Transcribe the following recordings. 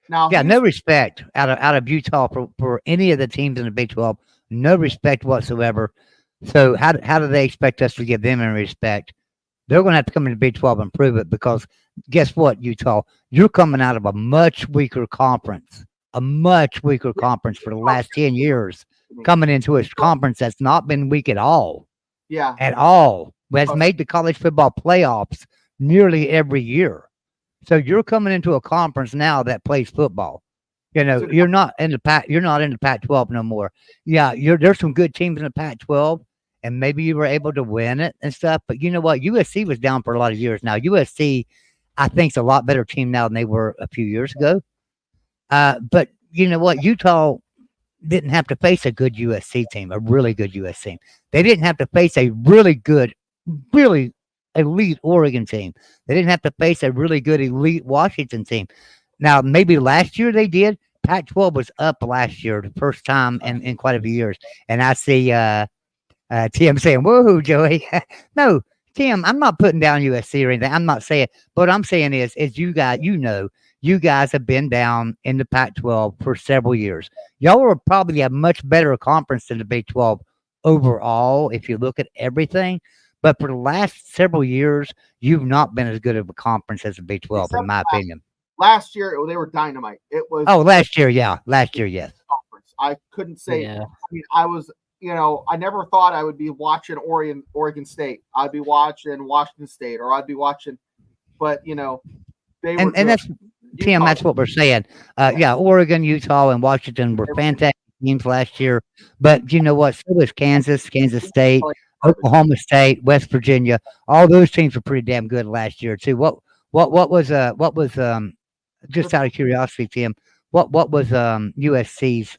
Now, Yeah, no respect out of Utah for any of the teams in the Big 12. No respect whatsoever. So how do they expect us to give them any respect? They're going to have to come into Big 12 and prove it because guess what, Utah? You're coming out of a much weaker conference for the last 10 years, coming into a conference that's not been weak yeah, at all, has but made the college football playoffs nearly every year. So you're coming into a conference now that plays football. You know, so you're not in the Pac-12 no more. Yeah, there's some good teams in the Pac-12, and maybe you were able to win it and stuff. But you know what? USC was down for a lot of years now. USC, I think, is a lot better team now than they were a few years ago. But you know what? Utah didn't have to face a good USC team, a really good USC team. They didn't have to face a really good, really elite Oregon team. They didn't have to face a really good elite Washington team. Now, maybe last year they did. Pac-12 was up last year, the first time in quite a few years. And I see Tim saying, "Whoa, Joey!" No, Tim, I'm not putting down USC or anything. I'm not saying. But what I'm saying is you guys have been down in the Pac-12 for several years. Y'all are probably a much better conference than the Big 12 overall if you look at everything. But for the last several years, you've not been as good of a conference as the Big 12, in except my opinion. last year they were dynamite. It was Oh, last year, yeah, last year, yes. conference. I couldn't say. Yeah. I mean, I was, I never thought I would be watching Oregon State. I'd be watching Washington State, or I'd be watching, but they were. And that's Tim. Utah, That's what we're saying. Yeah, Oregon, Utah, and Washington were fantastic teams last year. But you know what? So was Kansas, Kansas State, Oklahoma State, West Virginia. All those teams were pretty damn good last year too. What was just out of curiosity, Tim? What was USC's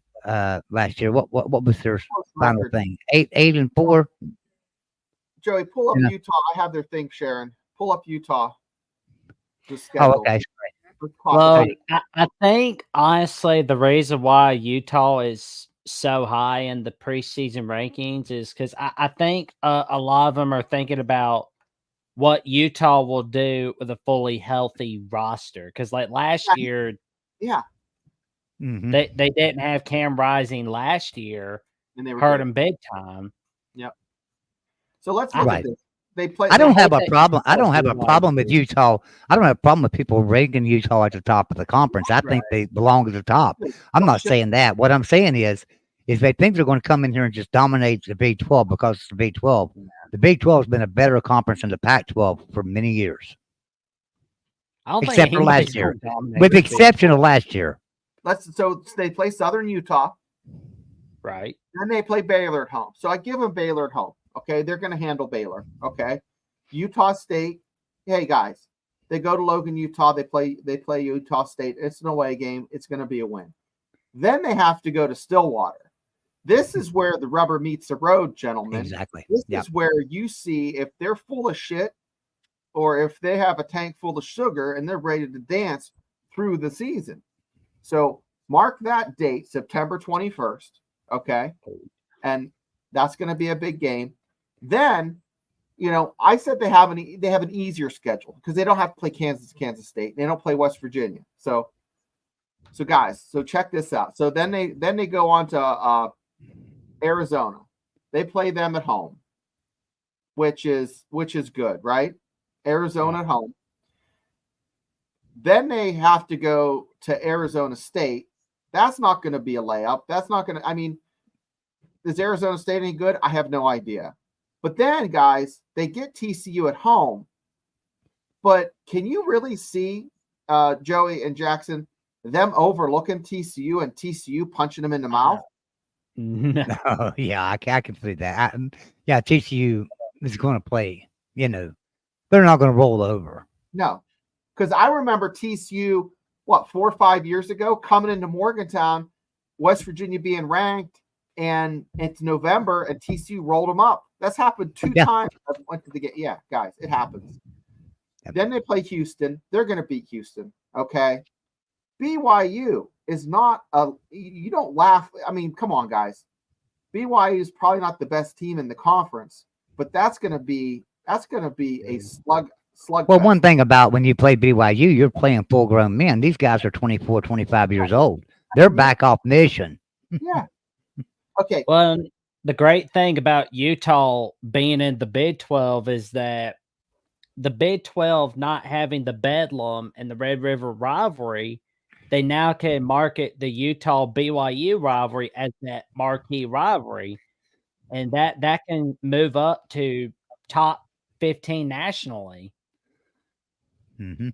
last year? What was their final record. thing? 8-4. Joey, pull up Yeah. Utah. I have their thing, Sharon. Pull up Utah. The Oh, schedule. okay. Let's talk Well, about it. I think honestly the reason why Utah is so high in the preseason rankings is because I think a lot of them are thinking about what Utah will do with a fully healthy roster. Because like last year, Yeah, Mhm. they didn't have Cam Rising last year, and they were hurt good. him big time. Yep. So let's look Right. at this. They play. I They don't I have a think problem. I Utah's don't have a wide problem with receiver. Utah. I don't have a problem with people ranking Utah at the top of the conference. I think they belong at the top. I'm not saying that. What I'm saying is they think they're going to come in here and just dominate the Big 12 because it's the Big 12. The Big 12 has been a better conference than the Pac-12 for many years, I don't think except for anybody's last year. gonna dominate With the the Big exception of 12, last year. So they play Southern Utah, right? then they play Baylor at home. So I give them Baylor at home. Okay, they're going to handle Baylor. Okay, Utah State. Hey guys, they go to Logan, Utah. They play Utah State. It's an away game. It's going to be a win. Then they have to go to Stillwater. This is where the rubber meets the road, gentlemen. Exactly. This Yeah. is where you see if they're full of shit or if they have a tank full of sugar and they're ready to dance through the season. So mark that date, September 21st. Okay. And that's going to be a big game. Then, I said they have an easier schedule because they don't have to play Kansas State. They don't play West Virginia. So guys, check this out. So then they go on to Arizona. They play them at home, which is good, right? Arizona at home. Then they have to go to Arizona State. That's not going to be a layup. That's not going to. I mean, is Arizona State any good? I have no idea. But then, guys, they get TCU at home. But can you really see Joey and Jackson them overlooking TCU and TCU punching them in the mouth? No. Oh, yeah, I can see that. Yeah, TCU is going to play. They're not going to roll over. No, because I remember TCU, 4 or 5 years ago, coming into Morgantown, West Virginia being ranked, and it's November, and TCU rolled them up. That's happened 2 times. I went to the game. Yeah, guys, it happens. Yep. Then they play Houston. They're going to beat Houston. Okay. BYU is not you don't laugh. I mean, come on, guys. BYU is probably not the best team in the conference, but that's going to be a slugfest. Well, one thing about when you play BYU, you're playing full grown men. These guys are 24, 25 years old. They're back off mission. Yeah. Okay. Well, the great thing about Utah being in the Big 12 is that the Big 12 not having the Bedlam and the Red River rivalry, they now can market the Utah BYU rivalry as that marquee rivalry, and that can move up to top 15 nationally. Mm-hmm.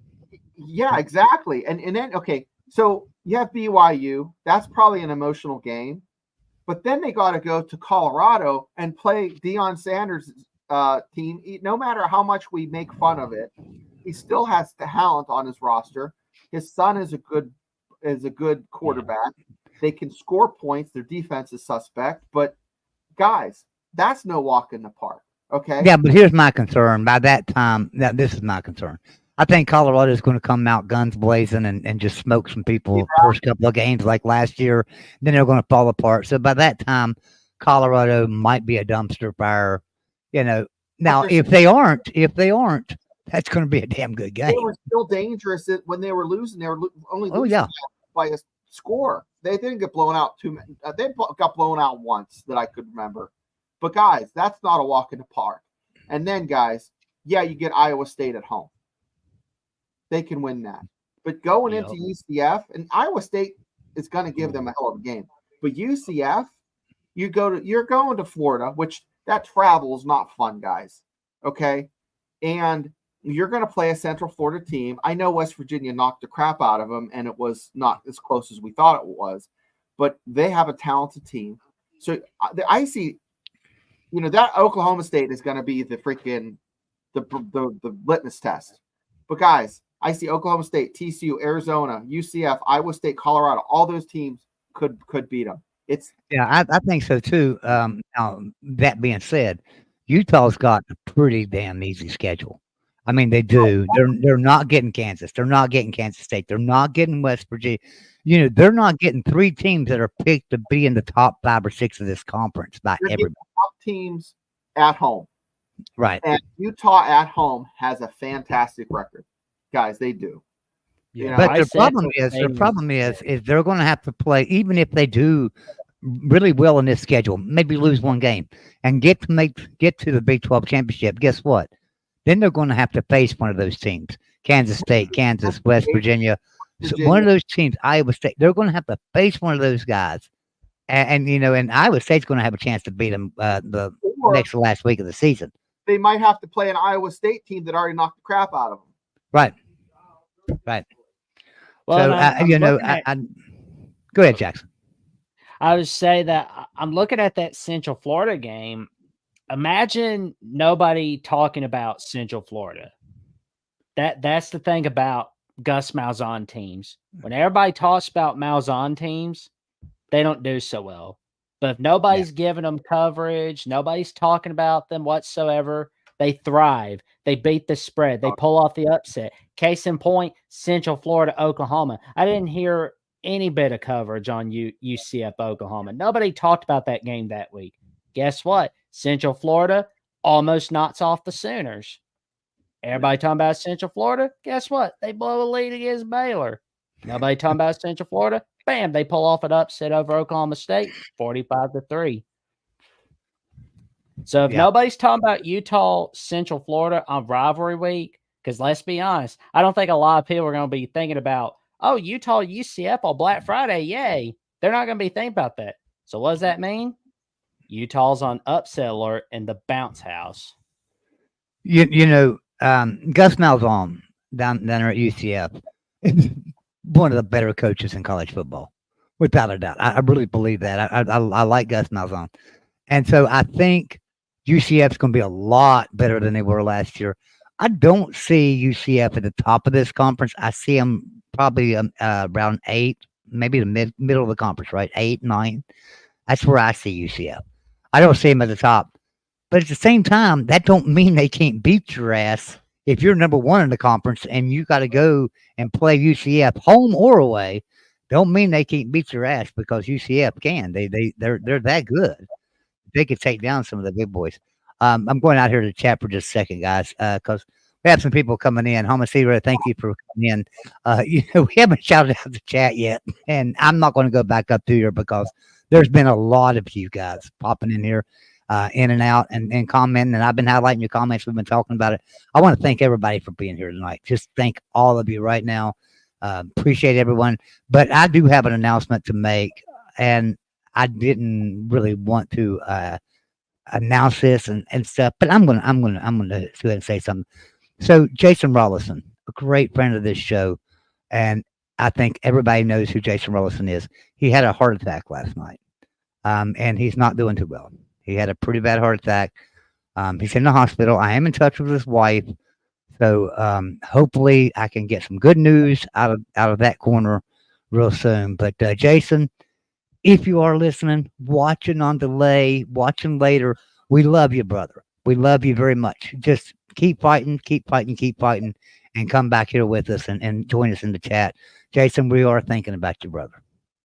Yeah, exactly. And then okay, so you have BYU. That's probably an emotional game, but then they got to go to Colorado and play Deion Sanders' team. No matter how much we make fun of it, he still has talent on his roster. His son is a good quarterback. They can score points. Their defense is suspect, but guys, that's no walk in the park. Okay. Yeah, but here's my concern. By that time, this is my concern. I think Colorado is going to come out guns blazing and just smoke some people first couple of games like last year. Then they're going to fall apart. So by that time, Colorado might be a dumpster fire. You know, now if they aren't, that's going to be a damn good game. They were still dangerous when they were losing. They were only losing by a score. They didn't get blown out too many. They got blown out once that I could remember. But guys, that's not a walk in the park. And then guys, yeah, you get Iowa State at home. They can win that. But going into UCF, and Iowa State is going to give them a hell of a game. But UCF, you're going to Florida, which that travel is not fun, guys. Okay? And you're going to play a Central Florida team. I know West Virginia knocked the crap out of them, and it was not as close as we thought it was. But they have a talented team. So I see, that Oklahoma State is going to be the freaking the litmus test. But guys, I see Oklahoma State, TCU, Arizona, UCF, Iowa State, Colorado. All those teams could beat them. I think so too. Now, that being said, Utah's got a pretty damn easy schedule. I mean, they do. They're not getting Kansas. They're not getting Kansas State. They're not getting West Virginia. They're not getting three teams that are picked to be in the top 5 or 6 of this conference by everybody. Top teams at home, right? And Utah at home has a fantastic record. Guys, they do. Yeah, but the problem is they're going to have to play, even if they do really well in this schedule, maybe lose one game and get to the Big 12 championship. Guess what? Then they're going to have to face one of those teams: Kansas State, Kansas, West Virginia. So one of those teams, Iowa State. They're going to have to face one of those guys, and Iowa State's going to have a chance to beat them the next to last week of the season. They might have to play an Iowa State team that already knocked the crap out of them. Right. Well, so go ahead, Jackson. I would say that I'm looking at that Central Florida game. Imagine nobody talking about Central Florida. That's the thing about Gus Malzahn teams. When everybody talks about Malzahn teams, they don't do so well. But if nobody's giving them coverage, nobody's talking about them whatsoever, they thrive. They beat the spread. They pull off the upset. Case in point, Central Florida, Oklahoma. I didn't hear any bit of coverage on UCF, Oklahoma. Nobody talked about that game that week. Guess what? Central Florida almost knocks off the Sooners. Everybody talking about Central Florida? Guess what? They blow a lead against Baylor. Nobody talking about Central Florida? Bam! They pull off an upset over Oklahoma State, 45-3. So if nobody's talking about Utah, Central Florida on rivalry week, because let's be honest, I don't think a lot of people are going to be thinking about, Utah, UCF on Black Friday, yay. They're not going to be thinking about that. So what does that mean? Utah's on upset alert in the bounce house. Gus Malzahn down there at UCF is one of the better coaches in college football, without a doubt. I really believe that. I like Gus Malzahn. And so I think UCF's going to be a lot better than they were last year. I don't see UCF at the top of this conference. I see them probably around 8, maybe the middle of the conference, right? 8, 9. That's where I see UCF. I don't see them at the top. But at the same time, that don't mean they can't beat your ass if you're number 1 in the conference and you got to go and play UCF home or away. Don't mean they can't beat your ass, because UCF can. They're that good. They could take down some of the big boys. I'm going out here to chat for just a second, guys, because We have some people coming in. Homicida, thank you for coming in. We haven't shouted out the chat yet, and I'm not going to go back up to here because there's been a lot of you guys popping in here, in and out, and commenting. And I've been highlighting your comments. We've been talking about it. I want to thank everybody for being here tonight. Just thank all of you right now. Appreciate everyone. But I do have an announcement to make, and I didn't really want to announce this and stuff, but I'm gonna go ahead and say something. So Jason Rollison, a great friend of this show, and I think everybody knows who Jason Rollison is. He had a heart attack last night, and he's not doing too well. He had a pretty bad heart attack. He's in the hospital. I am in touch with his wife, so hopefully I can get some good news out of that corner real soon. But Jason, if you are listening, watching on delay, watching later, we love you, brother. We love you very much. Just keep fighting, and come back here with us and join us in the chat. Jason, we are thinking about you, brother.